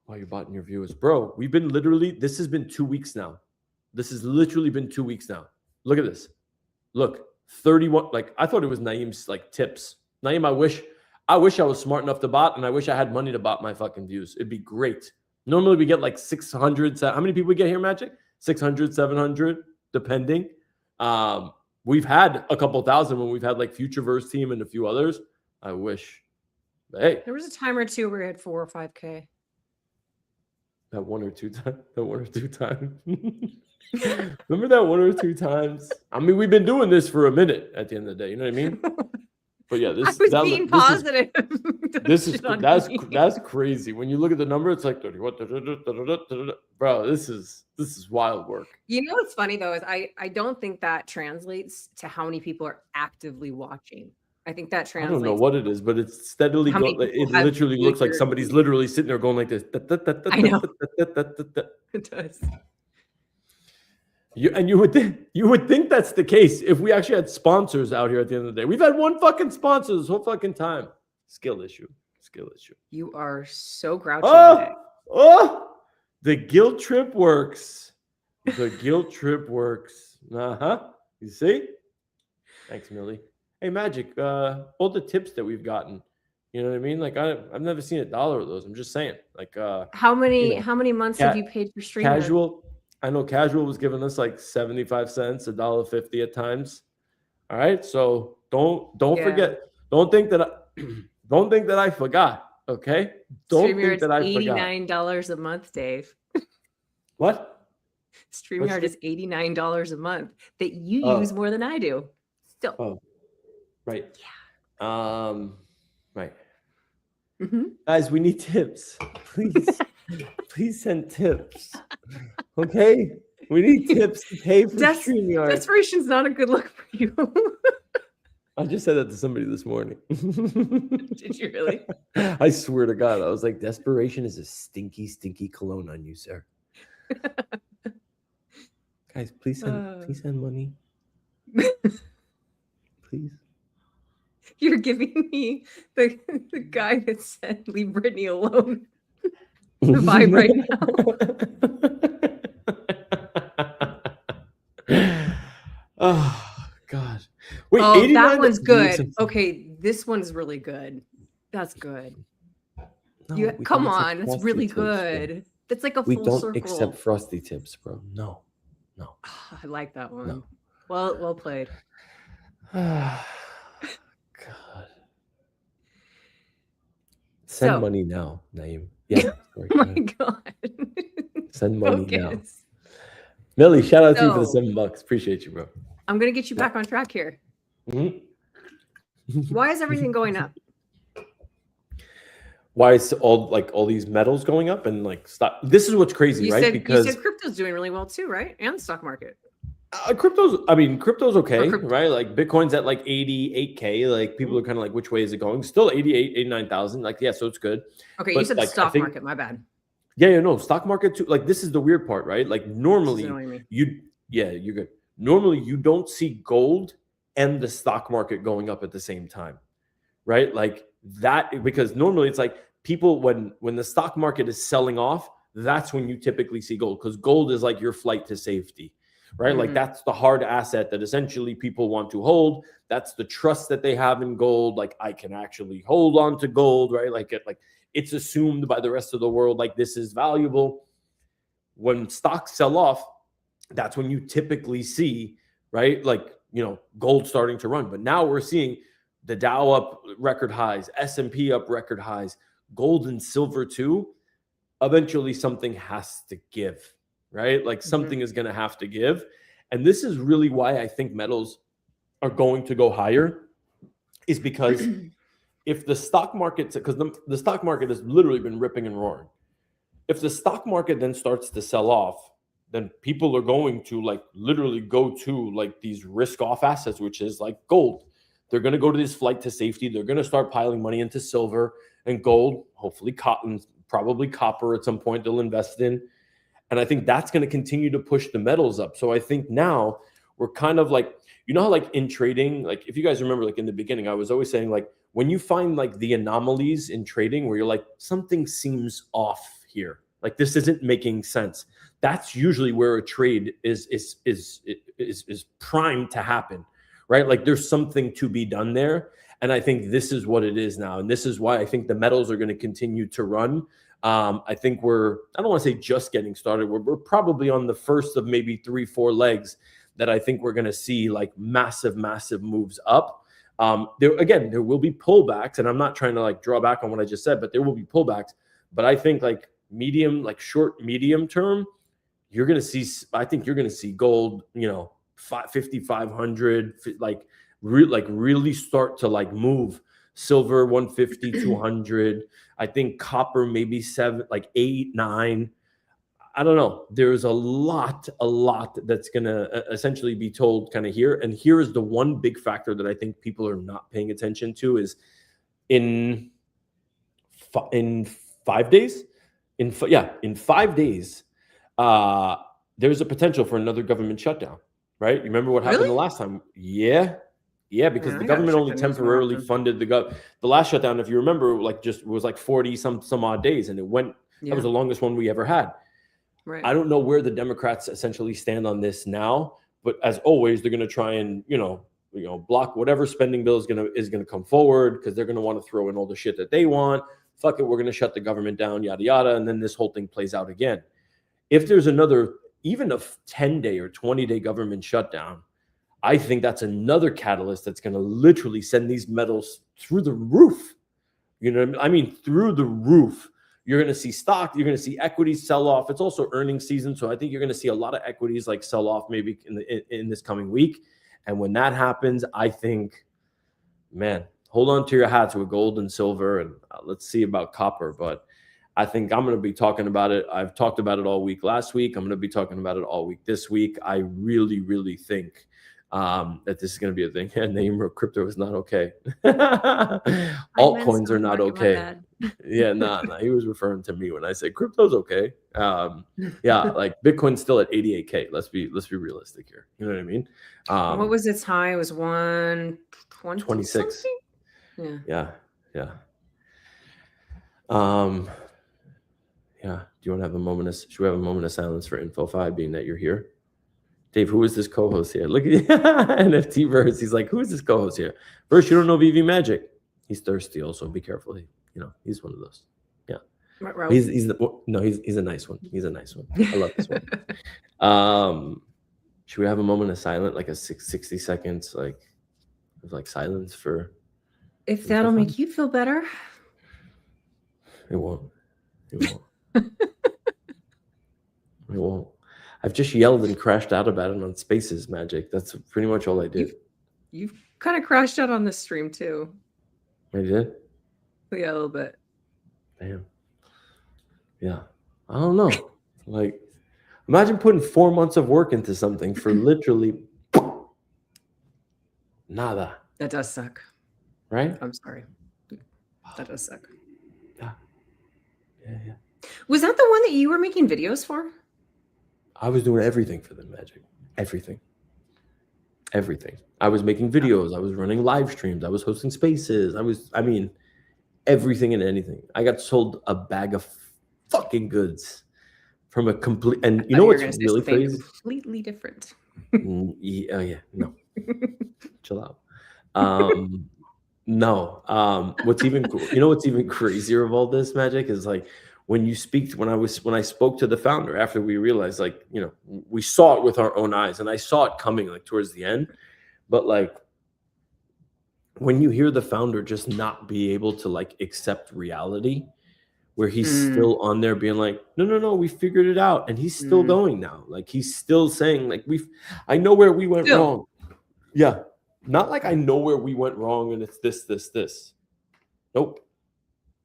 While you're botting your viewers. Bro, this has been 2 weeks now. This has literally been 2 weeks now. Look at this. Look, 31. I thought it was Naeem's tips. Naeem, I wish I was smart enough to bot, and I wish I had money to bot my fucking views. It'd be great. Normally we get 600. How many people we get here, Magic? 600, 700, depending. We've had a couple thousand when we've had Futureverse Team and a few others. I wish. But hey. There was a time or two where we had 4 or 5K. That one or two times. Remember that 1 or 2 times? I mean, we've been doing this for a minute at the end of the day. You know what I mean? But yeah, being positive. That's crazy. When you look at the number, it's like 31. Bro, this is wild work. You know what's funny though is I don't think that translates to how many people are actively watching. I think that translates. I don't know what it is, but it's steadily going. It literally looks like somebody's literally sitting there going like this. I know. It does. You would think that's the case if we actually had sponsors out here at the end of the day. We've had one fucking sponsor this whole fucking time. Skill issue. You are so grouchy today. The guilt trip works. The guilt trip works. You see? Thanks, Millie. Hey, Magic. All the tips that we've gotten. You know what I mean? Like I've never seen $1 of those. I'm just saying. Like how many months have you paid for streaming? Casual. I know Casual was giving us like 75 cents, $1.50 at times. All right. So don't forget. Don't think that I forgot. Okay. Don't think that I forgot. $89 a month, Dave. What? StreamYard is $89 a month that you use more than I do. Still. Oh, right. Yeah. Right. Guys, we need tips. Please send tips. Okay? We need tips to pay for StreamYard. Desperation's not a good look for you. I just said that to somebody this morning. Did you really? I swear to God. I was like, desperation is a stinky, stinky cologne on you, sir. Guys, please send money. Please. You're giving me the guy that said leave Brittany alone the vibe right now. Oh God. Wait, that one's good. Okay, this one's really good. That's good. No, come on, it's really good. That's like a full circle. We don't accept frosty tips, bro. No. I like that one. No. Well played. God. Send money now, Naeem. Yeah. Oh my God. Send money now. Millie, shout out to you for the $7. Appreciate you, bro. I'm gonna get you back on track here. Why is everything going up? Why is all these metals going up and like stock? This is what's crazy, right? Because you said crypto's doing really well too, right? And the stock market. Crypto's okay, right? Like Bitcoin's at like 88K. Like people are kind of like, which way is it going? Still 89,000. Like, yeah, so it's good. Okay, but you said the stock market. My bad. Yeah, no, stock market too. Like this is the weird part, right? Like normally you're good. Normally you don't see gold and the stock market going up at the same time, right? Like that, because normally it's like people when the stock market is selling off, that's when you typically see gold, because gold is like your flight to safety. Right? Like that's the hard asset that essentially people want to hold. That's the trust that they have in gold. Like I can actually hold on to gold, right? Like it's assumed by the rest of the world, like this is valuable. When stocks sell off, that's when you typically see, right? Like, gold starting to run. But now we're seeing the Dow up record highs, S&P up record highs, gold and silver too. Eventually something has to give. Right? Like something is going to have to give. And this is really why I think metals are going to go higher, is because if the stock market, because the stock market has literally been ripping and roaring. If the stock market then starts to sell off, then people are going to like literally go to like these risk off assets, which is like gold. They're going to go to this flight to safety. They're going to start piling money into silver and gold, hopefully cotton, probably copper at some point they'll invest in. And I think that's going to continue to push the metals up. So I think now we're kind of like, how like in trading, like if you guys remember, like in the beginning, I was always saying like when you find like the anomalies in trading where you're like, something seems off here, like this isn't making sense. That's usually where a trade is primed to happen, right? Like there's something to be done there. And I think this is what it is now. And this is why I think the metals are going to continue to run. I think I don't want to say just getting started. We're probably on the first of maybe 3-4 legs that I think we're going to see like massive moves up. There will be pullbacks, and I'm not trying to like draw back on what I just said, but there will be pullbacks. But I think like short, medium term, I think you're going to see gold, 5,500, really start to like move. Silver 150, 200. I think copper maybe 7, like 8, 9. I don't know. There's a lot that's gonna essentially be told kind of here. And here is the one big factor that I think people are not paying attention to is in 5 days. In 5 days, there's a potential for another government shutdown. Right? You remember what happened the last time? Yeah. Yeah, because Man, the I gotta government check only the news more temporarily often. funded the last shutdown, if you remember, like just was like 40 some odd days, and that was Yeah, the longest one we ever had. right. I don't know where the Democrats essentially stand on this now, but as always, they're going to try and block whatever spending bill is gonna come forward, because they're going to want to throw in all the shit that they want. Fuck it, we're going to shut the government down, yada yada, and then this whole thing plays out again. If there's another, even a 10-day or 20-day government shutdown, I think that's another catalyst that's going to literally send these metals through the roof. You know what I mean? Through the roof. You're going to see stock, you're going to see equities sell off. It's also earnings season, so I think you're going to see a lot of equities like sell off maybe in this coming week. And when that happens, I think, man, hold on to your hats with gold and silver, and let's see about copper. But I think I'm going to be talking about it. I've talked about it all week last week. I'm going to be talking about it all week this week. I really, really think that this is going to be a thing. And name of crypto is not okay. Altcoins are not okay. Yeah, nah. He was referring to me when I said crypto's okay. Yeah, like Bitcoin's still at 88K. Let's be realistic here. You know what I mean? What was its high? It was 120 26. something? Yeah. Yeah. Do you want to have a moment of, should we have a moment of silence for Info5, being that you're here? Dave, who is this co-host here? Look at NFT Verse. He's like, who is this co-host here? Verse, you don't know VV Magic. He's thirsty also. Be careful. He's one of those. Yeah. He's a nice one. He's a nice one. I love this one. Should we have a moment of silence, like a 60 seconds, like silence for? If that'll make you feel better. It won't. It won't. I've just yelled and crashed out about it on Spaces, Magic. That's pretty much all I did. You've kind of crashed out on this stream too. I did? Yeah, a little bit. Damn. Yeah. I don't know. Like, imagine putting 4 months of work into something for literally nada. That does suck. Right? I'm sorry. That does suck. Yeah. Was that the one that you were making videos for? I was doing everything for them, Magic. Everything. I was making videos. I was running live streams. I was hosting Spaces. Everything and anything. I got sold a bag of fucking goods from a complete, and you know what's really crazy? Completely different. Yeah. No. Chill out. No. What's even crazier of all this, Magic, is like when I spoke to the founder after we realized, we saw it with our own eyes, and I saw it coming like towards the end, but like when you hear the founder just not be able to like accept reality, where he's still on there being like, no, we figured it out, and he's still going now. Like he's still saying like I know where we went wrong. Yeah. Not like I know where we went wrong and it's this. Nope.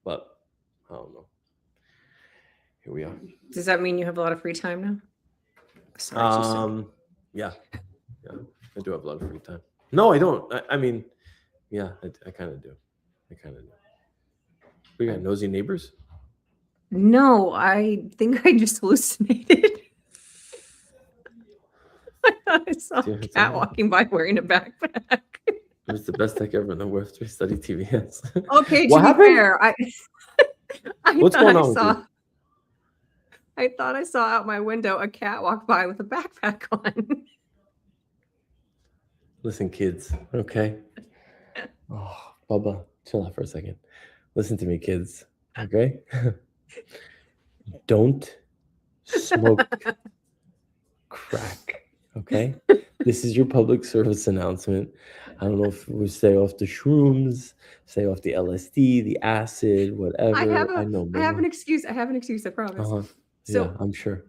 But I don't know. Here we are. Does that mean you have a lot of free time now? Sorry, yeah. I do have a lot of free time. No, I don't. I mean, yeah, I kind of do. We got nosy neighbors? No, I think I just hallucinated. I saw a cat walking by wearing a backpack. It was the best tech ever in the Worth 3 Study TVS. Okay, what happened? Fair, What's going on with you? I thought I saw out my window a cat walk by with a backpack on. Listen, kids, okay? Oh, Bubba, chill out for a second. Listen to me, kids, okay? Don't smoke crack, okay? This is your public service announcement. I don't know if we stay off the shrooms, stay off the LSD, the acid, whatever. I have an excuse. I promise. Uh-huh. So, yeah, I'm sure.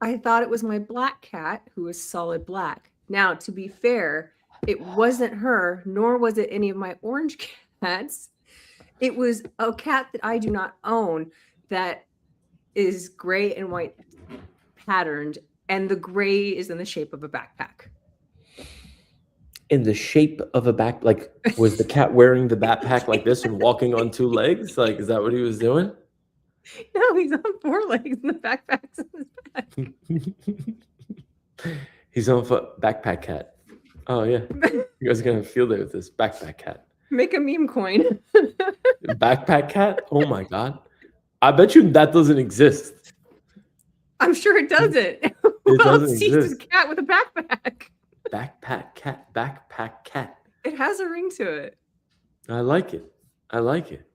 I thought it was my black cat, who is solid black. Now, to be fair, it wasn't her, nor was it any of my orange cats. It was a cat that I do not own that is gray and white patterned, and the gray is in the shape of a backpack. In the shape of a back, like, was the cat wearing the backpack like this and walking on 2 legs? Like, is that what he was doing? No, he's on 4 legs and the backpack's on his back. He's on foot, backpack cat. Oh yeah, you guys are gonna feel there with this backpack cat. Make a meme coin. Backpack cat? Oh my god! I bet you that doesn't exist. I'm sure it doesn't. Who It else doesn't sees a exist. cat with a backpack? Backpack cat. Backpack cat. It has a ring to it. I like it. I like it.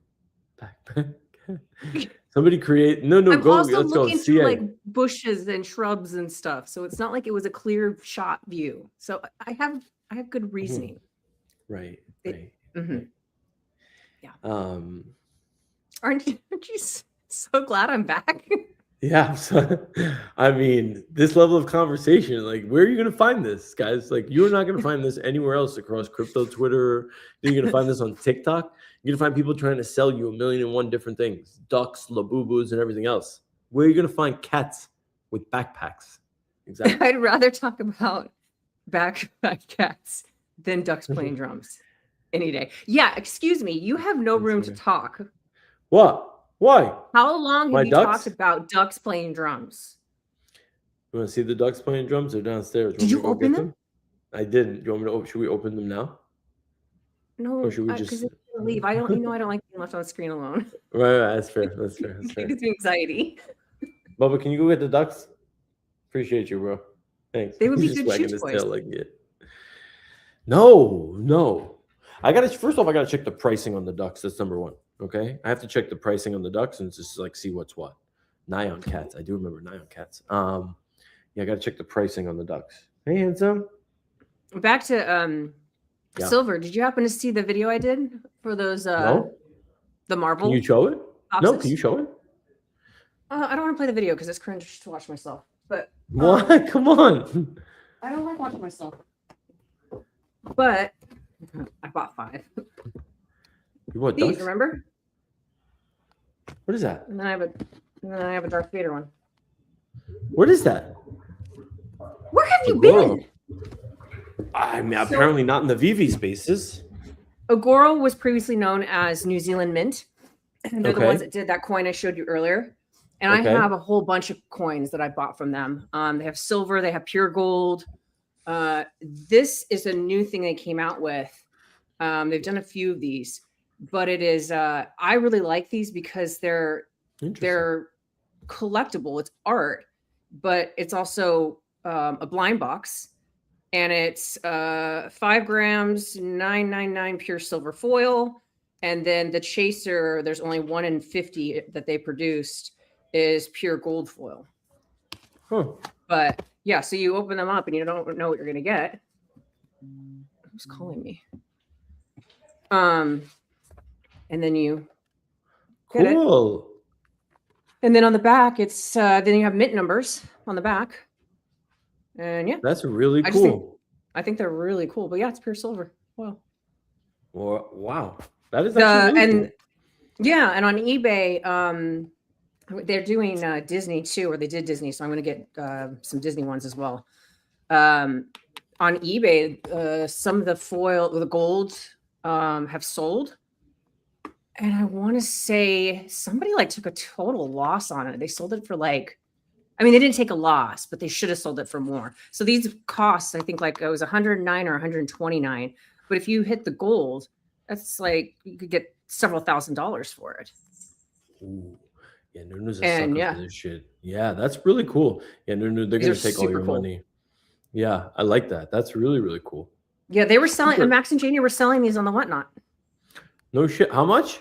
Backpack cat. Somebody create. No, I'm go. also Let's go. looking through CA. like bushes and shrubs and stuff, so it's not like it was a clear shot view. So I have good reasoning. Right. It- Right. Mhm. Yeah. Right. Aren't you so glad I'm back? Yeah. So, I mean, this level of conversation, like, where are you going to find this, guys? Like, you're not going to find this anywhere else across crypto, Twitter. You're going to find this on TikTok. You're going to find people trying to sell you 1,000,001 different things, ducks, labubus, and everything else. Where are you going to find cats with backpacks? Exactly. I'd rather talk about backpack cats than ducks playing drums any day. Yeah, excuse me. You have no That's room to okay. talk. What? Why? How long My have you ducks? talked about ducks playing drums? You want to see the ducks playing drums? They're downstairs. Did you Want me to go open get them? I didn't. You want me to? Should we open them now? No, Or should we because just? then you're gonna leave. I don't like being left on the screen alone. Right. That's fair. That's fair. That's It fair. gives me anxiety. Bubba, can you go get the ducks? Appreciate you, bro. Thanks. They would be He's just good wagging shoe his toys. tail like it. No. I gotta first off, I gotta check the pricing on the ducks. That's number one. Okay. I have to check the pricing on the ducks and just like see what's what. Nyan cats. I do remember Nyan cats. Yeah, I gotta check the pricing on the ducks. Hey, handsome. Back to Yeah. silver. Did you happen to see the video I did for those No? the marble? Can you show it? No, boxes? can you show it? I don't want to play the video because it's cringe to watch myself. But What? Come on. I don't like watching myself. But I bought 5. You want These, ducks? remember? What is that? And then I have a Darth Vader one. What is that? Where have you Agoro. been? I mean, apparently not in the VV spaces. Agoro was previously known as New Zealand Mint. And they're the Okay. ones that did that coin I showed you earlier. And Okay. I have a whole bunch of coins that I bought from them. They have silver, they have pure gold. This is a new thing they came out with. They've done a few of these, but it is I really like these because they're collectible. It's art, but it's also a blind box, and it's 5 grams, 999 pure silver foil, and then the chaser. There's only 1 in 50 that they produced is pure gold foil. Huh. But yeah, so you open them up and you don't know what you're gonna get. Who's calling me? And then you get it. Cool. And then on the back, it's then you have mint numbers on the back. And yeah, That's really I just think- cool. I think they're really cool. But yeah, it's pure silver. Wow. Wow. That is actually really cool. Yeah, and on eBay, they're doing Disney too, or they did Disney, so I'm going to get some Disney ones as well. On eBay, some of the gold have sold, and I want to say somebody like took a total loss on it. They sold it for they didn't take a loss, but they should have sold it for more. So these costs, I think, like it was 109 or 129. But if you hit the gold, that's like you could get several $1,000s for it. Ooh. Yeah, Nunu's a And sucker yeah. for this shit. Yeah, that's really cool. Yeah, Nunu, they're These gonna are take all super your cool. money. Yeah, I like that. That's really, really cool. Yeah, they were selling. Super. Max and Janie were selling these on the Whatnot. No shit. How much?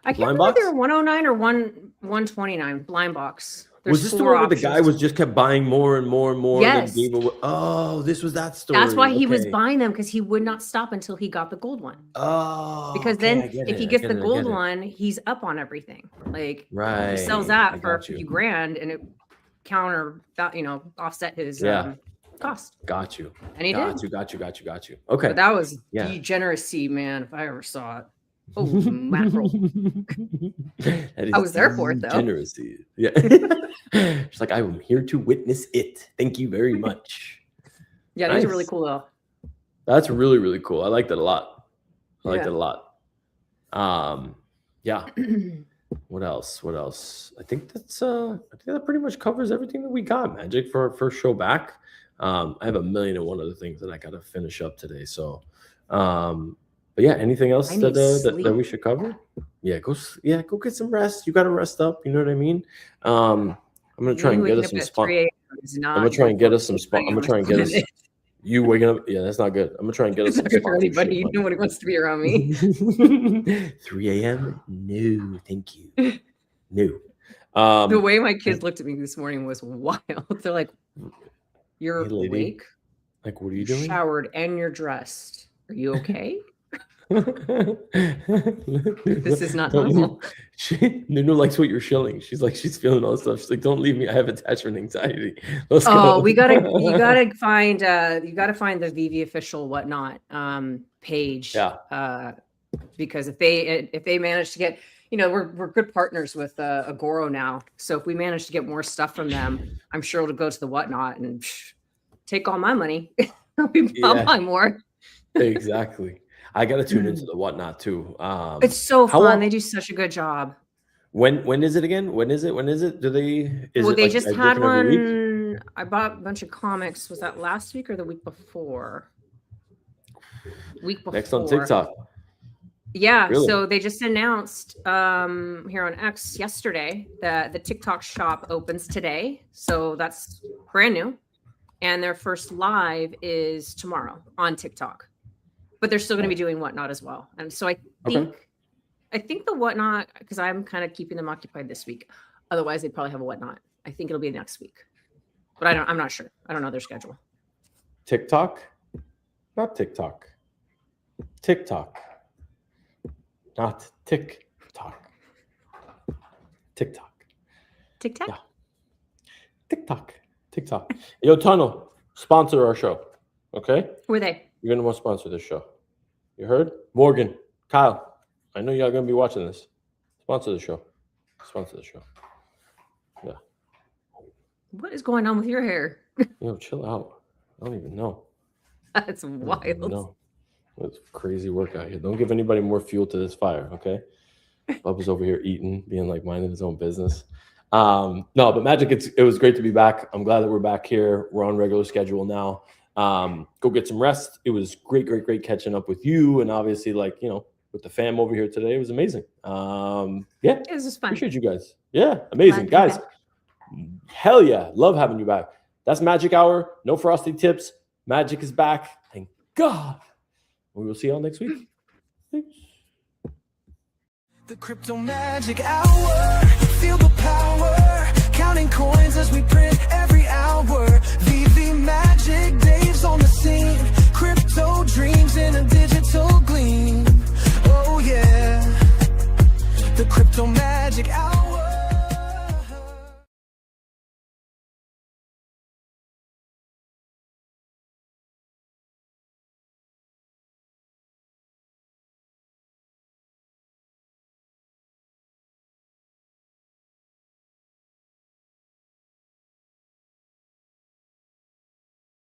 I can't Blind remember if they box? were 109 or 129 blind box. Was this the 4 one where the guy options. was just kept buying more and more and more? Yes. And then gave away? Oh, this was that story. That's why he was Okay. buying them, because he would not stop until he got the gold one. Oh, Because okay, I then get if it, he I gets get the it, I gold get it. one, he's up on everything. Like Right. he sells I that for a got you. few grand, and it offset his Yeah. cost. Got you. And he Got did. you. Okay. But that was Yeah. degeneracy, man, if I ever saw it. Oh, mackerel. That I was there for it, though. Degeneracy. Yeah. She's like, I am here to witness it. Thank you very much. Yeah, these are Nice. really cool though. That's really, really cool. I like that a lot. I like Yeah. that a lot. Yeah. What else? I think that pretty much covers everything that we got, Magic, for our first show back. I have a million and one other things that I got to finish up today. So, but yeah, anything else I need that we sleep. should cover? Yeah, go get some rest. You got to rest up. You know what I mean? I'm gonna try Me and get waking us up some at spot. 3 a.m. is I'm not gonna try good and get for us some spot. I'm anybody gonna try and on get this us. planet. You waking up? Yeah, that's not good. I'm gonna try and get us It's some not good for sponsorship anybody. money. Nobody wants to be around me. 3 a.m. No, thank you. No. The way my kids looked at me this morning was wild. They're like, "You're Hey, lady, awake, like, what are you you doing? showered, and you're dressed. Are you okay?" This is not normal. Nunu likes what you're shilling. She's feeling all this stuff. She's like, don't leave me. I have attachment anxiety. Let's Oh, go. you gotta find the VV official whatnot page. Yeah. Because if they manage to get, we're good partners with Agoro now. So if we manage to get more stuff from them, I'm sure it'll go to the whatnot and take all my money. I'll buy more. Exactly. I gotta tune into the whatnot too. It's so how fun. long- They do such a good job. When is it again? When is it? Do they? Is Well, it they like just a had different every week? one. I bought a bunch of comics. Was that last week or the week before? Week before. Next on TikTok. Yeah, Really? so they just announced here on X yesterday that the TikTok shop opens today. So that's brand new. And their first live is tomorrow on TikTok. But they're still going to be doing whatnot as well. And so I think the whatnot, because I'm kind of keeping them occupied this week. Otherwise, they'd probably have a whatnot. I think it'll be next week. But I'm not sure. I don't know their schedule. TikTok? Not TikTok. TikTok. Not TikTok. TikTok. TikTok? Yeah. TikTok. Yo, Tunnel, sponsor our show. Okay? Were they? You're going to want to sponsor this show. You heard? Morgan, Kyle, I know y'all going to be watching this. Sponsor the show. Yeah. What is going on with your hair? Yo, chill out. I don't even know. That's wild. No. It's crazy work out here. Don't give anybody more fuel to this fire, okay? Bubba's over here eating, being like minding his own business. No, but Magic, it was great to be back. I'm glad that we're back here. We're on regular schedule now. Go get some rest. It was great catching up with you, and obviously, with the fam over here today, it was amazing. Yeah, It was just fun. Appreciate you guys. Yeah, amazing, guys. Hell yeah, love having you back. That's Magic Hour. No frosty tips. Magic is back. Thank God. We will see y'all next week. Thanks. The crypto magic hour. Feel the power. Counting coins as we print.